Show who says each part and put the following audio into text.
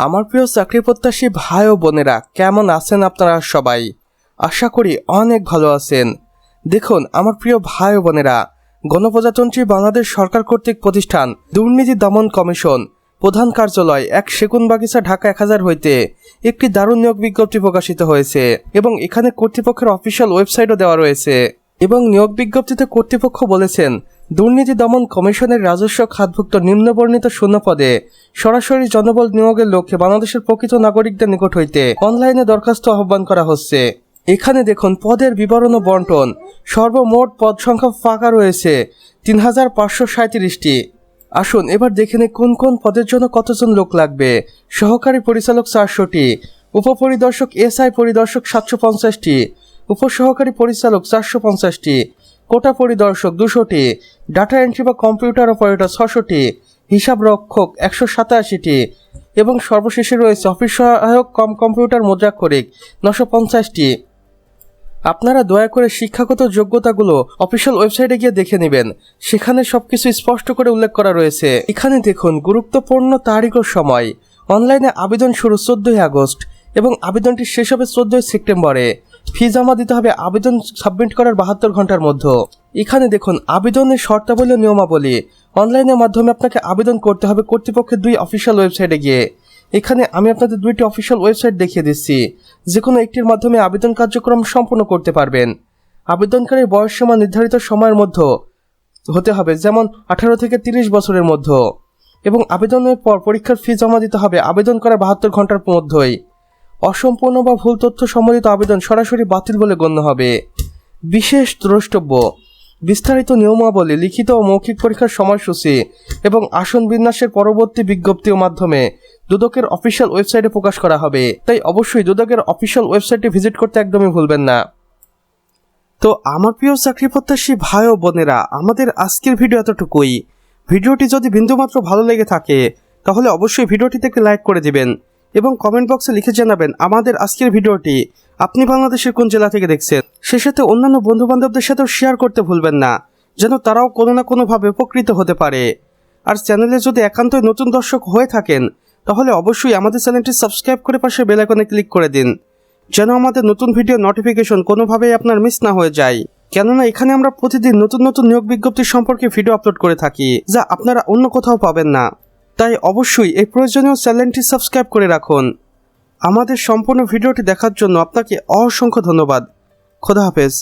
Speaker 1: আমার প্রিয় চাকরি প্রত্যাশী ভাই ও বোনেরা, কেমন আছেন আপনারা সবাই? আশা করি অনেক ভালো আছেন। দেখুন আমার প্রিয় ভাই ও বোনেরা, গণপ্রজাতন্ত্রী বাংলাদেশ সরকার কর্তৃক প্রতিষ্ঠান দুর্নীতি দমন কমিশন প্রধান কার্যালয় ১ সেগুনবাগিচা ঢাকা ১০০০ হইতে একটি দারুণ নিয়োগ বিজ্ঞপ্তি প্রকাশিত হয়েছে এবং এখানে কর্তৃপক্ষের অফিসিয়াল ওয়েবসাইটও দেওয়া রয়েছে। এবং নিয়োগ বিজ্ঞপ্তিতে কর্তৃপক্ষ বলেছেন, দুর্নীতি দমন কমিশনের রাজস্ব খাতভুক্ত নিম্নবর্ণিত শূন্যপদে সরাসরি জনবল নিয়োগের লক্ষ্যে বাংলাদেশের প্রকৃত নাগরিকদের নিকট হইতে অনলাইনে দরখাস্ত আহ্বান করা হচ্ছে। এখানে দেখুন পদের বিবরণ ও বন্টন। সর্বমোট পদ সংখ্যা ফাঁকা রয়েছে ৩৫৩৭টি। আসুন এবার দেখে নিই কোন কোন পদের জন্য কতজন লোক লাগবে। সহকারী পরিচালক ৪০০টি, উপপরিদর্শক এসআই পরিদর্শক ৭৫০টি, উপসহকারী পরিচালক ৪৫০টি, কোটা পরিদর্শক ২০০টি, ডাটা এন্ট্রি বা কম্পিউটার অপারেটর ৬০০টি, হিসাব রক্ষক ১৮৭টি এবং সর্বশেষে রয়েছে অফিস সহায়ক কম কম্পিউটার মুদ্রাক্ষরিক ৯৫০টি। আপনারা দয়া করে শিক্ষাগত যোগ্যতাগুলো অফিসিয়াল ওয়েবসাইটে গিয়ে দেখে নেবেন, সেখানে সবকিছু স্পষ্ট করে উল্লেখ করা রয়েছে। এখানে দেখুন গুরুত্বপূর্ণ তারিখ ও সময়। অনলাইনে আবেদন শুরু ১৪ই আগস্ট এবং আবেদনটি শেষ হবে ১৪ই সেপ্টেম্বরে। ফি জমা দিতে হবে আবেদন সাবমিট করার ৭২ ঘন্টার মধ্যে। এখানে দেখুন আবেদনের শর্তাবলী ও নিয়মাবলী। অনলাইনের মাধ্যমে আপনাকে আবেদন করতে হবে কর্তৃপক্ষের ২ অফিসিয়াল ওয়েবসাইটে গিয়ে। এখানে আমি আপনাদের ২টি অফিসিয়াল ওয়েবসাইট দেখিয়ে দিচ্ছি, যে কোনো একটির মাধ্যমে আবেদন কার্যক্রম সম্পূর্ণ করতে পারবেন। আবেদনকারীর বয়সসীমা নির্ধারিত সময়ের মধ্যে হতে হবে, যেমন ১৮ থেকে ৩০ বছরের মধ্যে, এবং আবেদনের পর পরীক্ষার ফি জমা দিতে হবে আবেদন করার ৭২ ঘন্টার মধ্যেই। অসম্পূর্ণ বা ভুল তথ্য সম্বলিত আবেদন সরাসরি বাতিল বলে গণ্য হবে। বিশেষ দ্রষ্টব্য: বিস্তারিত নিয়মাবলী, লিখিত ও মৌখিক পরীক্ষার সময়সূচি এবং আসন বিন্যাসের পরবর্তী বিজ্ঞপ্তির মাধ্যমে দুদকের অফিসিয়াল ওয়েবসাইটে প্রকাশ করা হবে, তাই অবশ্যই দুদকের অফিসিয়াল ওয়েবসাইটে ভিজিট করতে একদমই ভুলবেন না। তো আমার প্রিয় চাকরি প্রত্যাশী ভাই ও বোনেরা, আমাদের আজকের ভিডিও এতটুকুই। ভিডিওটি যদি বিন্দুমাত্র ভালো লেগে থাকে তাহলে অবশ্যই ভিডিওটিতে একটি লাইক করে দিবেন এবং কমেন্ট বক্সে লিখে জানাবেন আমাদের আজকের ভিডিওটি আপনি বাংলাদেশের কোন জেলা থেকে দেখছেন। সে সাথে অন্যান্য বন্ধুবান্ধবদের সাথেও শেয়ার করতে ভুলবেন না, যেন তারাও কোনো না কোনোভাবে উপকৃত হতে পারে। আর চ্যানেলে যদি একান্তই নতুন দর্শক হয়ে থাকেন তাহলে অবশ্যই আমাদের চ্যানেলটি সাবস্ক্রাইব করে পাশে বেল আইকনে ক্লিক করে দিন, যেন আমাদের নতুন ভিডিও নোটিফিকেশন কোনোভাবেই আপনার মিস না হয়ে যায়। কেননা এখানে আমরা প্রতিদিন নতুন নতুন নিয়োগ বিজ্ঞপ্তি সম্পর্কে ভিডিও আপলোড করে থাকি, যা আপনারা অন্য কোথাও পাবেন না। তাই অবশ্যই এই প্রয়োজনীয় চ্যানেলটি সাবস্ক্রাইব করে রাখুন। আমাদের সম্পূর্ণ ভিডিওটি দেখার জন্য আপনাকে অসংখ্য ধন্যবাদ। খোদা হাফেজ।